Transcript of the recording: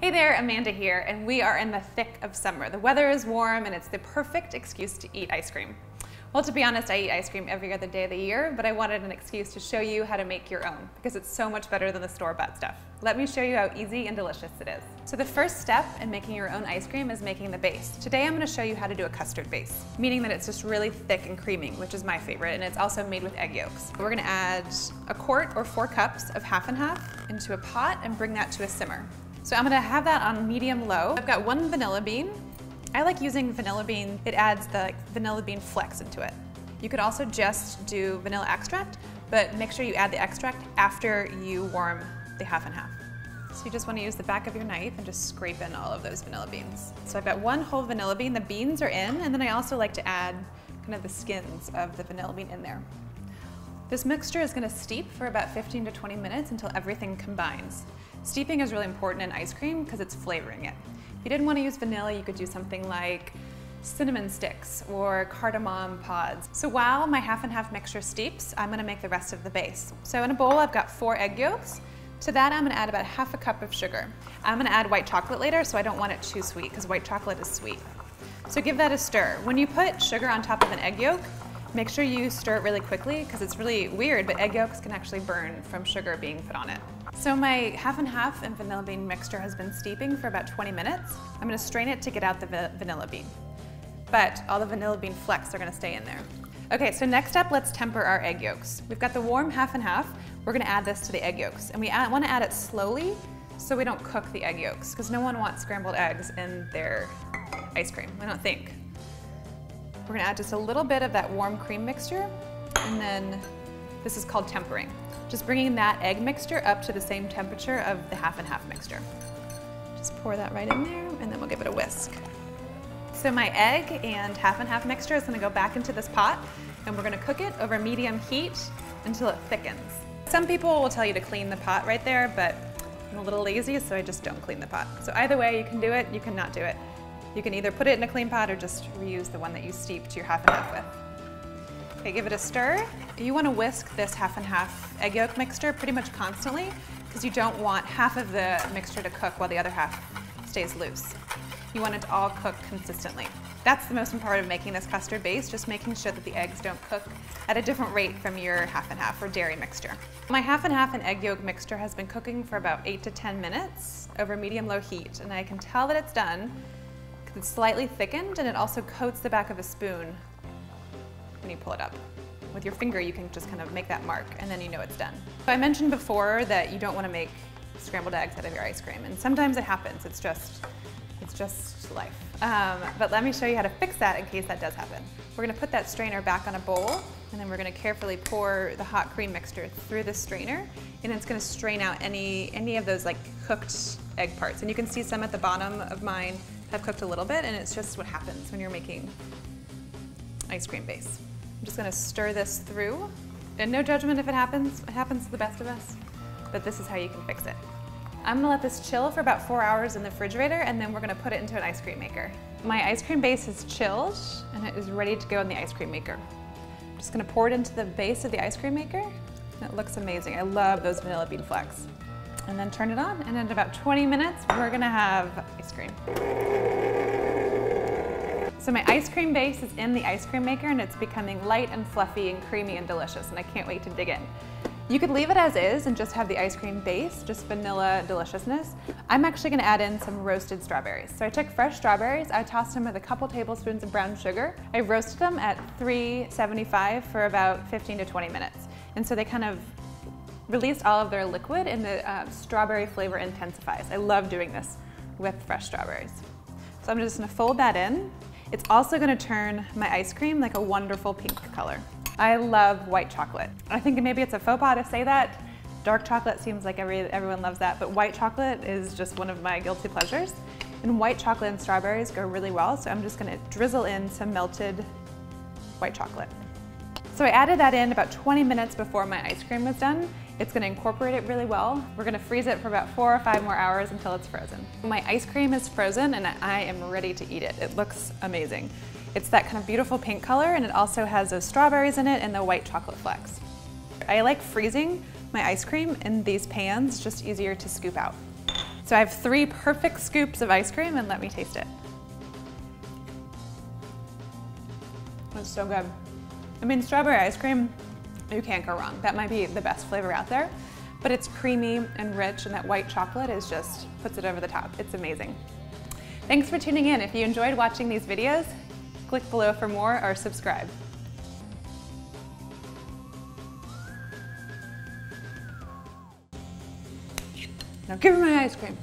Hey there, Amanda here, and we are in the thick of summer. The weather is warm and it's the perfect excuse to eat ice cream. Well, to be honest, I eat ice cream every other day of the year, but I wanted an excuse to show you how to make your own because it's so much better than the store-bought stuff. Let me show you how easy and delicious it is. So the first step in making your own ice cream is making the base. Today I'm going to show you how to do a custard base, meaning that it's just really thick and creamy, which is my favorite, and it's also made with egg yolks. We're going to add a quart or 4 cups of half and half into a pot and bring that to a simmer. So I'm going to have that on medium-low. I've got 1 vanilla bean. I like using vanilla bean. It adds the vanilla bean flex into it. You could also just do vanilla extract, but make sure you add the extract after you warm the half and half. So you just want to use the back of your knife and just scrape in all of those vanilla beans. So I've got 1 whole vanilla bean. The beans are in, and then I also like to add kind of the skins of the vanilla bean in there. This mixture is going to steep for about 15 to 20 minutes until everything combines. Steeping is really important in ice cream because it's flavoring it. If you didn't want to use vanilla, you could do something like cinnamon sticks or cardamom pods. So while my half and half mixture steeps, I'm going to make the rest of the base. So in a bowl, I've got 4 egg yolks. To that, I'm going to add about ½ cup of sugar. I'm going to add white chocolate later, so I don't want it too sweet because white chocolate is sweet. So give that a stir. When you put sugar on top of an egg yolk, make sure you stir it really quickly because it's really weird, but egg yolks can actually burn from sugar being put on it. So my half and half and vanilla bean mixture has been steeping for about 20 minutes. I'm going to strain it to get out the vanilla bean. But all the vanilla bean flecks are going to stay in there. Okay, so next up, let's temper our egg yolks. We've got the warm half and half. We're going to add this to the egg yolks. And we want to add it slowly so we don't cook the egg yolks because no one wants scrambled eggs in their ice cream, I don't think. We're going to add just a little bit of that warm cream mixture, and then this is called tempering. Just bringing that egg mixture up to the same temperature of the half and half mixture. Just pour that right in there, and then we'll give it a whisk. So my egg and half mixture is going to go back into this pot, and we're going to cook it over medium heat until it thickens. Some people will tell you to clean the pot right there, but I'm a little lazy, so I just don't clean the pot. So either way, you can do it, you can not do it. You can either put it in a clean pot or just reuse the one that you steeped your half and half with. Okay, give it a stir. You want to whisk this half and half egg yolk mixture pretty much constantly because you don't want half of the mixture to cook while the other half stays loose. You want it to all cook consistently. That's the most important part of making this custard base, just making sure that the eggs don't cook at a different rate from your half and half or dairy mixture. My half and half and egg yolk mixture has been cooking for about 8 to 10 minutes over medium-low heat, and I can tell that it's done. It's slightly thickened, and it also coats the back of a spoon when you pull it up. With your finger, you can just kind of make that mark, and then you know it's done. So I mentioned before that you don't want to make scrambled eggs out of your ice cream, and sometimes it happens. It's just life. But let me show you how to fix that in case that does happen. We're going to put that strainer back on a bowl, and then we're going to carefully pour the hot cream mixture through the strainer, and it's going to strain out any of those like cooked egg parts. And you can see some at the bottom of mine have cooked a little bit, and it's just what happens when you're making ice cream base. I'm just going to stir this through, and no judgment if it happens to the best of us, but this is how you can fix it. I'm going to let this chill for about 4 hours in the refrigerator, and then we're going to put it into an ice cream maker. My ice cream base is chilled, and it is ready to go in the ice cream maker. I'm just going to pour it into the base of the ice cream maker, and it looks amazing. I love those vanilla bean flecks. And then turn it on, and in about 20 minutes, we're going to have ice cream. So my ice cream base is in the ice cream maker, and it's becoming light and fluffy and creamy and delicious, and I can't wait to dig in. You could leave it as is and just have the ice cream base, just vanilla deliciousness. I'm actually going to add in some roasted strawberries. So I took fresh strawberries, I tossed them with a couple tablespoons of brown sugar. I roasted them at 375 for about 15 to 20 minutes. And so they kind of released all of their liquid, and the strawberry flavor intensifies. I love doing this with fresh strawberries. So I'm just going to fold that in. It's also going to turn my ice cream like a wonderful pink color. I love white chocolate. I think maybe it's a faux pas to say that. Dark chocolate seems like everyone loves that, but white chocolate is just one of my guilty pleasures. And white chocolate and strawberries go really well, so I'm just going to drizzle in some melted white chocolate. So I added that in about 20 minutes before my ice cream was done. It's going to incorporate it really well. We're going to freeze it for about 4 or 5 more hours until it's frozen. My ice cream is frozen, and I am ready to eat it. It looks amazing. It's that kind of beautiful pink color, and it also has those strawberries in it and the white chocolate flecks. I like freezing my ice cream in these pans, just easier to scoop out. So I have 3 perfect scoops of ice cream, and let me taste it. It's so good. I mean, strawberry ice cream, you can't go wrong. That might be the best flavor out there, but it's creamy and rich, and that white chocolate is just puts it over the top. It's amazing. Thanks for tuning in. If you enjoyed watching these videos, click below for more or subscribe. Now give me my ice cream.